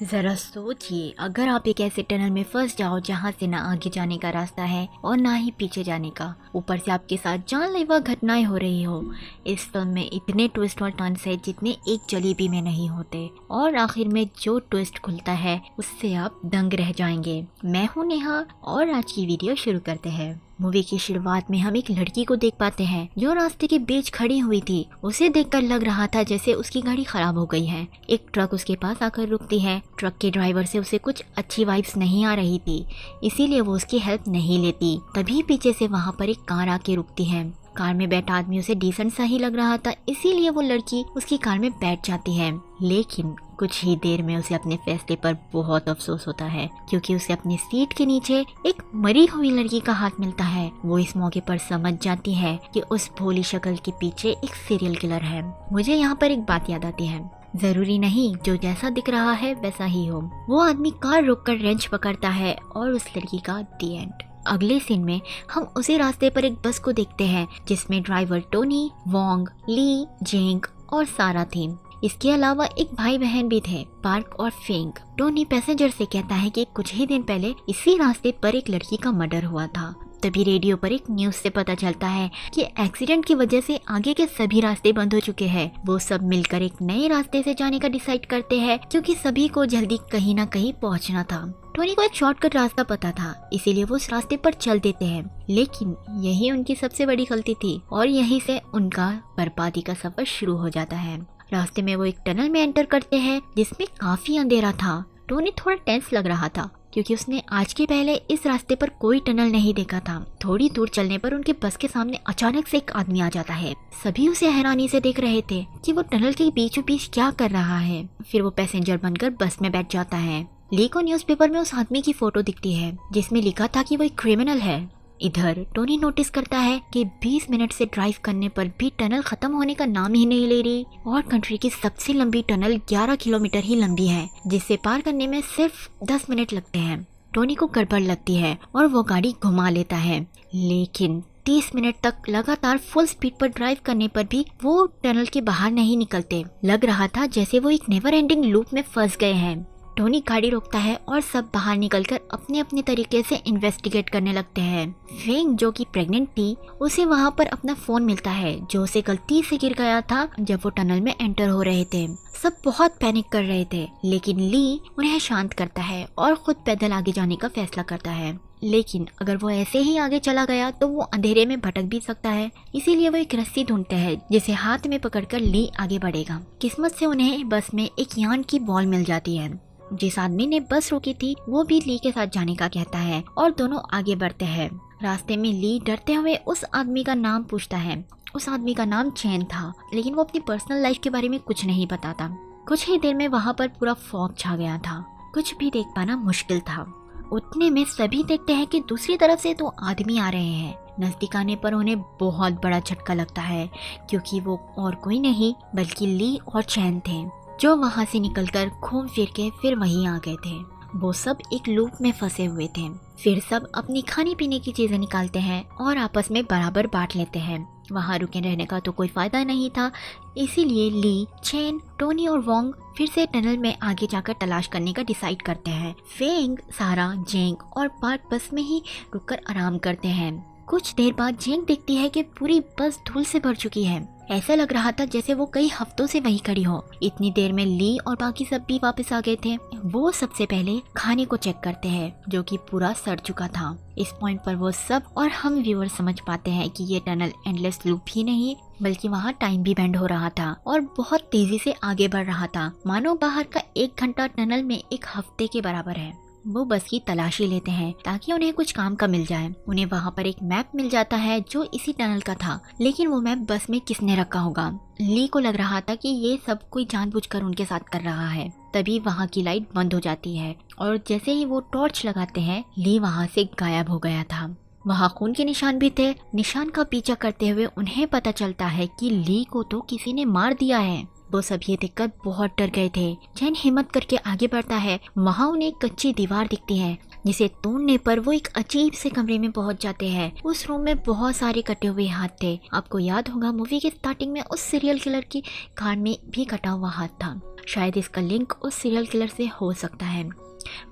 जरा सोचिए, अगर आप एक ऐसे टनल में फंस जाओ जहाँ से ना आगे जाने का रास्ता है और ना ही पीछे जाने का, ऊपर से आपके साथ जानलेवा घटनाएं हो रही हो। इस फिल्म में इतने ट्विस्ट और टर्न्स है जितने एक जलेबी में नहीं होते, और आखिर में जो ट्विस्ट खुलता है उससे आप दंग रह जाएंगे। मैं हूँ नेहा और आज की वीडियो शुरू करते हैं। मूवी की शुरुआत में हम एक लड़की को देख पाते हैं जो रास्ते के बीच खड़ी हुई थी। उसे देखकर लग रहा था जैसे उसकी गाड़ी खराब हो गई है। एक ट्रक उसके पास आकर रुकती है। ट्रक के ड्राइवर से उसे कुछ अच्छी वाइब्स नहीं आ रही थी, इसीलिए वो उसकी हेल्प नहीं लेती। तभी पीछे से वहाँ पर एक कार आके रुकती है। कार में बैठा आदमी उसे डिसेंट सा ही लग रहा था, इसीलिए वो लड़की उसकी कार में बैठ जाती है। लेकिन कुछ ही देर में उसे अपने फैसले पर बहुत अफसोस होता है, क्योंकि उसे अपनी सीट के नीचे एक मरी हुई लड़की का हाथ मिलता है। वो इस मौके पर समझ जाती है कि उस भोली शक्ल के पीछे एक सीरियल किलर है। मुझे यहाँ पर एक बात याद आती है, जरूरी नहीं जो जैसा दिख रहा है वैसा ही हो। वो आदमी कार रोककर रेंच पकड़ता है और उस लड़की का दी एंड। अगले सीन में हम उसी रास्ते पर एक बस को देखते हैं जिसमें ड्राइवर टोनी, वोंग, ली, जेंग और सारा थी। इसके अलावा एक भाई बहन भी थे, पार्क और फेंग। टोनी पैसेंजर से कहता है कि कुछ ही दिन पहले इसी रास्ते पर एक लड़की का मर्डर हुआ था। तभी रेडियो पर एक न्यूज से पता चलता है कि एक्सीडेंट की वजह से आगे के सभी रास्ते बंद हो चुके हैं। वो सब मिलकर एक नए रास्ते से जाने का डिसाइड करते हैं, क्योंकि सभी को जल्दी कहीं ना कहीं पहुंचना था। टोनी को एक शॉर्टकट रास्ता पता था, इसीलिए वो उस रास्ते पर चल देते हैं। लेकिन यही उनकी सबसे बड़ी गलती थी और यहीं से उनका बर्बादी का सफर शुरू हो जाता है। रास्ते में वो एक टनल में एंटर करते हैं जिसमें काफी अंधेरा था। टोनी थोड़ा टेंस लग रहा था, क्योंकि उसने आज के पहले इस रास्ते पर कोई टनल नहीं देखा था। थोड़ी दूर चलने पर उनके बस के सामने अचानक से एक आदमी आ जाता है। सभी उसे हैरानी से देख रहे थे कि वो टनल के बीचों बीच क्या कर रहा है। फिर वो पैसेंजर बनकर बस में बैठ जाता है। ली को न्यूज़पेपर में उस आदमी की फोटो दिखती है जिसमें लिखा था कि वो एक क्रिमिनल है। इधर टोनी नोटिस करता है कि 20 मिनट से ड्राइव करने पर भी टनल खत्म होने का नाम ही नहीं ले रही, और कंट्री की सबसे लंबी टनल 11 किलोमीटर ही लंबी है, जिसे पार करने में सिर्फ 10 मिनट लगते हैं। टोनी को गड़बड़ लगती है और वो गाड़ी घुमा लेता है, लेकिन 30 मिनट तक लगातार फुल स्पीड पर ड्राइव करने पर भी वो टनल के बाहर नहीं निकलते। लग रहा था जैसे वो एक नेवर एंडिंग लूप में फंस गए हैं। टोनी गाड़ी रोकता है और सब बाहर निकलकर अपने अपने तरीके से इन्वेस्टिगेट करने लगते हैं। फेंग, जो कि प्रेग्नेंट थी, उसे वहाँ पर अपना फोन मिलता है जो उसे गलती से गिर गया था जब वो टनल में एंटर हो रहे थे। सब बहुत पैनिक कर रहे थे, लेकिन ली उन्हें शांत करता है और खुद पैदल आगे जाने का फैसला करता है। लेकिन अगर वो ऐसे ही आगे चला गया तो वो अंधेरे में भटक भी सकता है, इसीलिए वो एक रस्सी ढूंढते हैं जिसे हाथ में पकड़कर ली आगे बढ़ेगा। किस्मत से उन्हें बस में एक यार्न की बॉल मिल जाती है। जिस आदमी ने बस रोकी थी वो भी ली के साथ जाने का कहता है और दोनों आगे बढ़ते हैं। रास्ते में ली डरते हुए उस आदमी का नाम पूछता है। उस आदमी का नाम चैन था, लेकिन वो अपनी पर्सनल लाइफ के बारे में कुछ नहीं बताता। कुछ ही देर में वहाँ पर पूरा फॉग छा गया था, कुछ भी देख पाना मुश्किल था। उतने में सभी देखते हैं कि दूसरी तरफ से 2 आदमी आ रहे हैं। नजदीक आने पर उन्हें बहुत बड़ा झटका लगता है, क्योंकि वो और कोई नहीं बल्कि ली और चैन थे, जो वहाँ से निकलकर घूम फिर के फिर वहीं आ गए थे। वो सब एक लूप में फंसे हुए थे। फिर सब अपनी खाने पीने की चीजें निकालते हैं और आपस में बराबर बांट लेते हैं। वहाँ रुके रहने का तो कोई फायदा नहीं था, इसीलिए ली, चैन, टोनी और वोंग फिर से टनल में आगे जाकर तलाश करने का डिसाइड करते हैं। फेंग, सारा, जेंग और पार्क बस में ही रुककर आराम करते हैं। कुछ देर बाद जेंग देखती है कि पूरी बस धूल से भर चुकी है। ऐसा लग रहा था जैसे वो कई हफ्तों से वहीं खड़ी हो। इतनी देर में ली और बाकी सब भी वापस आ गए थे। वो सबसे पहले खाने को चेक करते हैं, जो कि पूरा सड़ चुका था। इस पॉइंट पर वो सब और हम व्यूअर समझ पाते हैं कि ये टनल एंडलेस लूप ही नहीं, बल्कि वहाँ टाइम भी बेंड हो रहा था और बहुत तेजी से आगे बढ़ रहा था। मानो बाहर का 1 घंटा टनल में 1 हफ्ते के बराबर है। वो बस की तलाशी लेते हैं ताकि उन्हें कुछ काम का मिल जाए। उन्हें वहाँ पर एक मैप मिल जाता है जो इसी टनल का था, लेकिन वो मैप बस में किसने रखा होगा। ली को लग रहा था कि ये सब कोई जानबूझकर उनके साथ कर रहा है। तभी वहाँ की लाइट बंद हो जाती है और जैसे ही वो टॉर्च लगाते हैं, ली वहाँ से गायब हो गया था। वहाँ खून के निशान भी थे। निशान का पीछा करते हुए उन्हें पता चलता है कि ली को तो किसी ने मार दिया है। वो सब ये देखकर बहुत डर गए थे। चैन हिम्मत करके आगे बढ़ता है। वहाँ उन्हें एक कच्ची दीवार दिखती है जिसे तोड़ने पर वो एक अजीब से कमरे में पहुंच जाते हैं। उस रूम में बहुत सारे कटे हुए हाथ थे। आपको याद होगा मूवी के स्टार्टिंग में उस सीरियल किलर की कान में भी कटा हुआ हाथ था। शायद इसका लिंक उस सीरियल किलर से हो सकता है।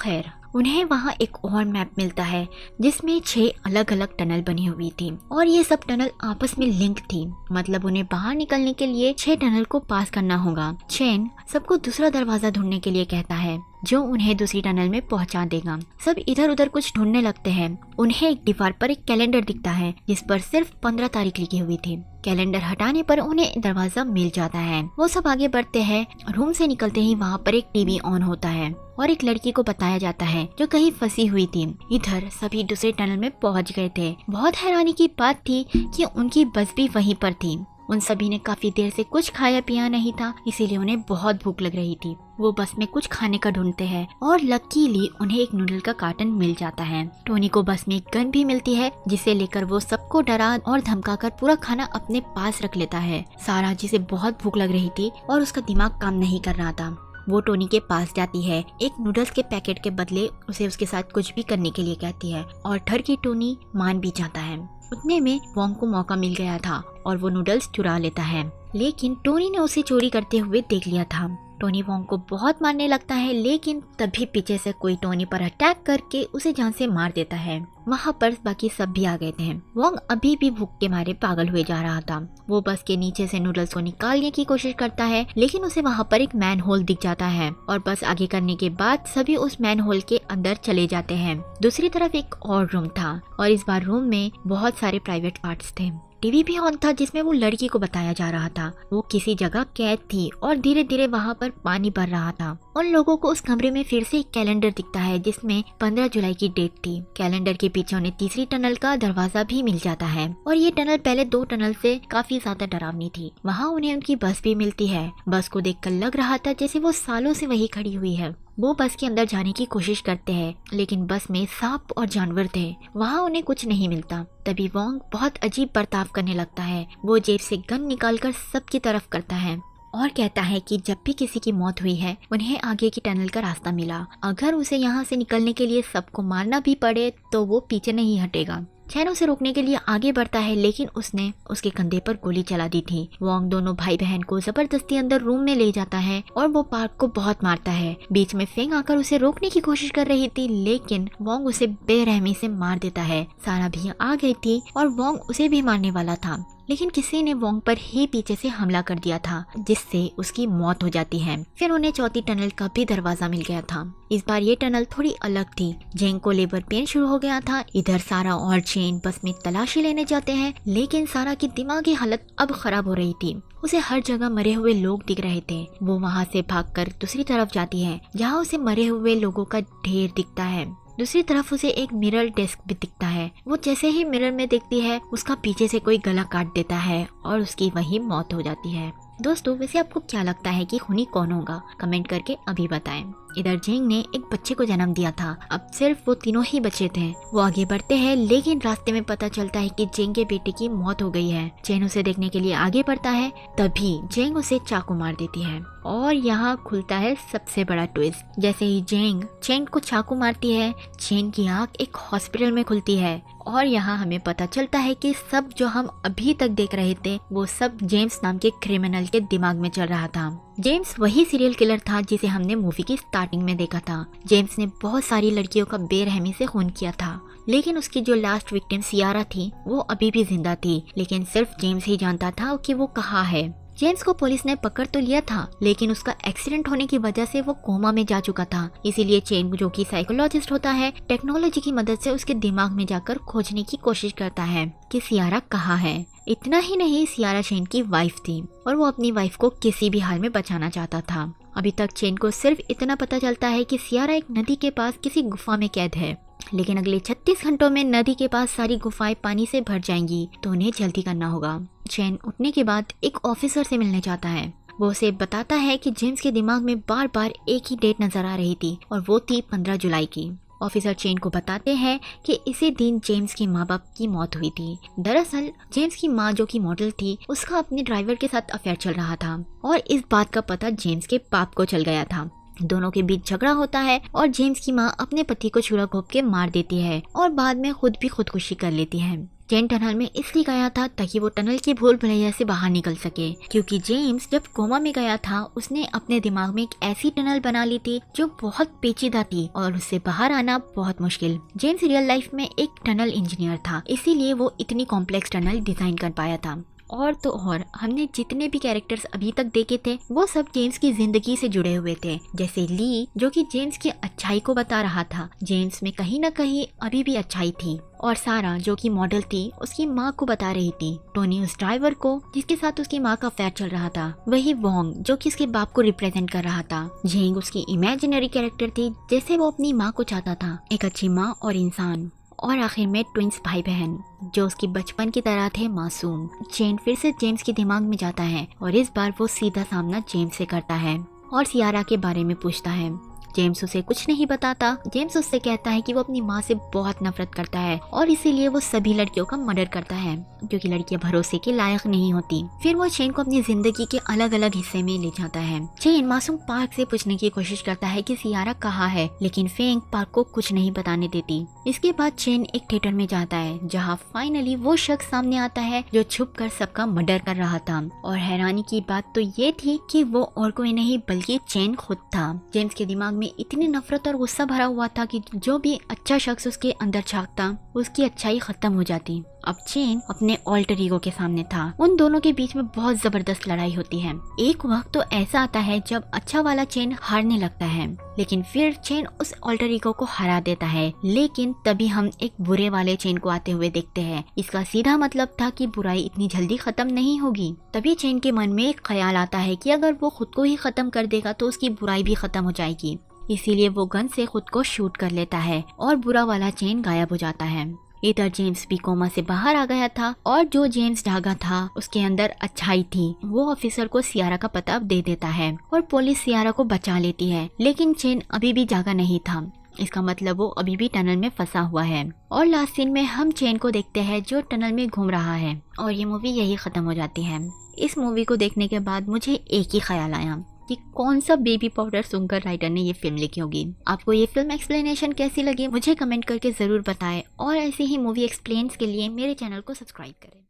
खैर, उन्हें वहाँ एक और मैप मिलता है जिसमें 6 अलग अलग टनल बनी हुई थी और ये सब टनल आपस में लिंक थी। मतलब उन्हें बाहर निकलने के लिए 6 टनल को पास करना होगा। चैन सबको दूसरा दरवाजा ढूंढने के लिए कहता है जो उन्हें दूसरी टनल में पहुंचा देगा। सब इधर उधर कुछ ढूंढने लगते हैं। उन्हें एक दीवार पर एक कैलेंडर दिखता है जिस पर सिर्फ 15 तारीख लिखी हुई थी। कैलेंडर हटाने पर उन्हें दरवाजा मिल जाता है। वो सब आगे बढ़ते हैं। रूम से निकलते ही वहाँ पर एक टीवी ऑन होता है और एक लड़की को बताया जाता है जो कहीं फंसी हुई थी। इधर सभी दूसरे टनल में पहुंच गए थे। बहुत हैरानी की बात थी कि उनकी बस भी वहीं पर थी। उन सभी ने काफी देर से कुछ खाया पिया नहीं था, इसीलिए उन्हें बहुत भूख लग रही थी। वो बस में कुछ खाने का ढूंढते हैं और लकीली उन्हें एक नूडल का कार्टन मिल जाता है। टोनी को बस में एक गन भी मिलती है जिसे लेकर वो सबको डरा और धमकाकर पूरा खाना अपने पास रख लेता है। सारा, जिसे बहुत भूख लग रही थी और उसका दिमाग काम नहीं कर रहा था, वो टोनी के पास जाती है। एक नूडल्स के पैकेट के बदले उसे उसके साथ कुछ भी करने के लिए कहती है और डर की टोनी मान भी जाता है। उतने में वॉन्ग को मौका मिल गया था और वो नूडल्स चुरा लेता है, लेकिन टोनी ने उसे चोरी करते हुए देख लिया था। टोनी वॉन्ग को बहुत मारने लगता है, लेकिन तभी पीछे से कोई टोनी पर अटैक करके उसे जान से मार देता है। वहाँ पर बाकी सब भी आ गए थे। वॉन्ग अभी भी भूख के मारे पागल हुए जा रहा था। वो बस के नीचे से नूडल्स को निकालने की कोशिश करता है, लेकिन उसे वहाँ पर एक मैन होल दिख जाता है और बस आगे करने के बाद सभी उस मैन होल के अंदर चले जाते हैं। दूसरी तरफ एक और रूम था और इस बार रूम में बहुत सारे प्राइवेट पार्ट्स थे। टीवी भी ऑन था जिसमें वो लड़की को बताया जा रहा था। वो किसी जगह कैद थी और धीरे धीरे वहाँ पर पानी भर रहा था। उन लोगों को उस कमरे में फिर से एक कैलेंडर दिखता है जिसमें 15 जुलाई की डेट थी। कैलेंडर के पीछे उन्हें तीसरी टनल का दरवाजा भी मिल जाता है और ये टनल पहले 2 टनल से काफी ज्यादा डरावनी थी। वहाँ उन्हें उनकी बस भी मिलती है। बस को देखकर लग रहा था जैसे वो सालों से वही खड़ी हुई है। वो बस के अंदर जाने की कोशिश करते हैं, लेकिन बस में सांप और जानवर थे। वहाँ उन्हें कुछ नहीं मिलता। तभी वॉन्ग बहुत अजीब बर्ताव करने लगता है। वो जेब से गन निकालकर सबकी तरफ करता है और कहता है कि जब भी किसी की मौत हुई है उन्हें आगे की टनल का रास्ता मिला। अगर उसे यहाँ से निकलने के लिए सबको मारना भी पड़े तो वो पीछे नहीं हटेगा। चैन उसे रोकने के लिए आगे बढ़ता है, लेकिन उसने उसके कंधे पर गोली चला दी थी। वॉन्ग दोनों भाई बहन को जबरदस्ती अंदर रूम में ले जाता है और वो पार्क को बहुत मारता है। बीच में फेंग आकर उसे रोकने की कोशिश कर रही थी, लेकिन वॉन्ग उसे बेरहमी से मार देता है। सारा भी आ गई थी और वॉन्ग उसे भी मारने वाला था, लेकिन किसी ने वॉन्ग पर ही पीछे से हमला कर दिया था जिससे उसकी मौत हो जाती है। फिर उन्हें चौथी टनल का भी दरवाजा मिल गया था। इस बार ये टनल थोड़ी अलग थी। जेंग को लेबर पेन शुरू हो गया था। इधर सारा और चेन बस में तलाशी लेने जाते हैं, लेकिन सारा की दिमागी हालत अब खराब हो रही थी। उसे हर जगह मरे हुए लोग दिख रहे थे। वो वहाँ से भागकर दूसरी तरफ जाती है जहाँ उसे मरे हुए लोगों का ढेर दिखता है। दूसरी तरफ उसे एक मिरर डेस्क भी दिखता है। वो जैसे ही मिरर में देखती है उसका पीछे से कोई गला काट देता है और उसकी वही मौत हो जाती है। दोस्तों, वैसे आपको क्या लगता है कि खूनी कौन होगा? कमेंट करके अभी बताएं। इधर जेंग ने एक बच्चे को जन्म दिया था। अब सिर्फ वो तीनों ही बच्चे थे। वो आगे बढ़ते हैं, लेकिन रास्ते में पता चलता है कि जेंग के बेटे की मौत हो गई है। चेन उसे देखने के लिए आगे बढ़ता है, तभी जेंग उसे चाकू मार देती है और यहाँ खुलता है सबसे बड़ा ट्विस्ट। जैसे ही जेंग चेन को चाकू मारती है, चेन की आंख एक हॉस्पिटल में खुलती है और यहाँ हमें पता चलता है कि सब जो हम अभी तक देख रहे थे वो सब जेम्स नाम के क्रिमिनल के दिमाग में चल रहा था। जेम्स वही सीरियल किलर था जिसे हमने मूवी की स्टार्टिंग में देखा था। जेम्स ने बहुत सारी लड़कियों का बेरहमी से खून किया था, लेकिन उसकी जो लास्ट विक्टिम सियारा थी वो अभी भी जिंदा थी, लेकिन सिर्फ जेम्स ही जानता था कि वो कहाँ है। जेम्स को पुलिस ने पकड़ तो लिया था, लेकिन उसका एक्सीडेंट होने की वजह से वो कोमा में जा चुका था। इसीलिए चेन, जो कि साइकोलॉजिस्ट होता है, टेक्नोलॉजी की मदद से उसके दिमाग में जाकर खोजने की कोशिश करता है कि सियारा कहाँ है। इतना ही नहीं, सियारा चेन की वाइफ थी और वो अपनी वाइफ को किसी भी हाल में बचाना चाहता था। अभी तक चेन को सिर्फ इतना पता चलता है कि सियारा एक नदी के पास किसी गुफा में कैद है, लेकिन अगले 36 घंटों में नदी के पास सारी गुफाएं पानी से भर जाएंगी, तो उन्हें जल्दी करना होगा। चेन उठने के बाद एक ऑफिसर से मिलने जाता है। वो उसे बताता है कि जेम्स के दिमाग में बार बार एक ही डेट नजर आ रही थी और वो थी 15 जुलाई की। ऑफिसर चेन को बताते हैं कि इसी दिन जेम्स के माँ बाप की मौत हुई थी। दरअसल जेम्स की माँ जो कि मॉडल थी, उसका अपने ड्राइवर के साथ अफेयर चल रहा था और इस बात का पता जेम्स के बाप को चल गया था। दोनों के बीच झगड़ा होता है और जेम्स की माँ अपने पति को छुरा घोंप के मार देती है और बाद में खुद भी खुदकुशी कर लेती है। चेन टनल में इसलिए गया था ताकि वो टनल की भूल भुलैया से बाहर निकल सके, क्योंकि जेम्स जब कोमा में गया था उसने अपने दिमाग में एक ऐसी टनल बना ली थी जो बहुत पेचीदा थी और उससे बाहर आना बहुत मुश्किल। जेम्स रियल लाइफ में एक टनल इंजीनियर था, इसीलिए वो इतनी कॉम्प्लेक्स टनल डिजाइन कर पाया था। और तो और हमने जितने भी कैरेक्टर्स अभी तक देखे थे वो सब जेम्स की जिंदगी से जुड़े हुए थे। जैसे ली जो कि जेम्स की अच्छाई को बता रहा था, जेम्स में कहीं ना कहीं अभी भी अच्छाई थी। और सारा जो कि मॉडल थी उसकी माँ को बता रही थी। टोनी उस ड्राइवर को जिसके साथ उसकी माँ का अफेयर चल रहा था, वही वोंग जो कि उसके बाप को रिप्रेजेंट कर रहा था। झेंग उसकी इमेजिनरी कैरेक्टर थी, जैसे वो अपनी माँ को चाहता था, एक अच्छी माँ और इंसान। और आखिर में ट्विंस भाई बहन जो उसकी बचपन की तरह थे, मासूम। चेन फिर से जेम्स के दिमाग में जाता है और इस बार वो सीधा सामना जेम्स से करता है और सियारा के बारे में पूछता है। जेम्स उसे कुछ नहीं बताता। जेम्स उससे कहता है कि वो अपनी माँ से बहुत नफरत करता है और इसीलिए वो सभी लड़कियों का मर्डर करता है, क्योंकि लड़कियां भरोसे के लायक नहीं होती। फिर वो चेन को अपनी जिंदगी के अलग अलग हिस्से में ले जाता है। चेन मासूम पार्क से पूछने की कोशिश करता है कि सियारा कहाँ है, लेकिन फेंग पार्क को कुछ नहीं बताने देती। इसके बाद चेन एक थिएटर में जाता है जहाँ फाइनली वो शख्स सामने आता है जो छुप कर सबका मर्डर कर रहा था। और हैरानी की बात तो ये थी कि वो और कोई नहीं बल्कि चेन खुद था। जेम्स के दिमाग में इतनी नफरत और गुस्सा भरा हुआ था कि जो भी अच्छा शख्स उसके अंदर झांकता उसकी अच्छाई खत्म हो जाती। अब चेन अपने ऑल्टर ईगो के सामने था। उन दोनों के बीच में बहुत जबरदस्त लड़ाई होती है। एक वक्त तो ऐसा आता है जब अच्छा वाला चेन हारने लगता है, लेकिन फिर चेन उस ऑल्टर ईगो को हरा देता है। लेकिन तभी हम एक बुरे वाले चेन को आते हुए देखते हैं। इसका सीधा मतलब था कि बुराई इतनी जल्दी खत्म नहीं होगी। तभी चेन के मन में एक ख्याल आता है कि अगर वो खुद को ही खत्म कर देगा तो उसकी बुराई भी खत्म हो जाएगी। इसीलिए वो गन से खुद को शूट कर लेता है और बुरा वाला चेन गायब हो जाता है। इधर जेम्स भी कोमा से बाहर आ गया था और जो जेम्स ढागा था उसके अंदर अच्छाई थी। वो ऑफिसर को सियारा का पता दे देता है और पुलिस सियारा को बचा लेती है, लेकिन चेन अभी भी जागा नहीं था। इसका मतलब वो अभी भी टनल में फंसा हुआ है। और लास्ट सीन में हम चेन को देखते हैं जो टनल में घूम रहा है और ये मूवी यही खत्म हो जाती है। इस मूवी को देखने के बाद मुझे एक ही ख्याल आया कि कौन सा बेबी पाउडर सुनकर राइटर ने ये फिल्म लिखी होगी। आपको ये फिल्म एक्सप्लेनेशन कैसी लगी मुझे कमेंट करके जरूर बताएं और ऐसे ही मूवी एक्सप्लेन्स के लिए मेरे चैनल को सब्सक्राइब करें।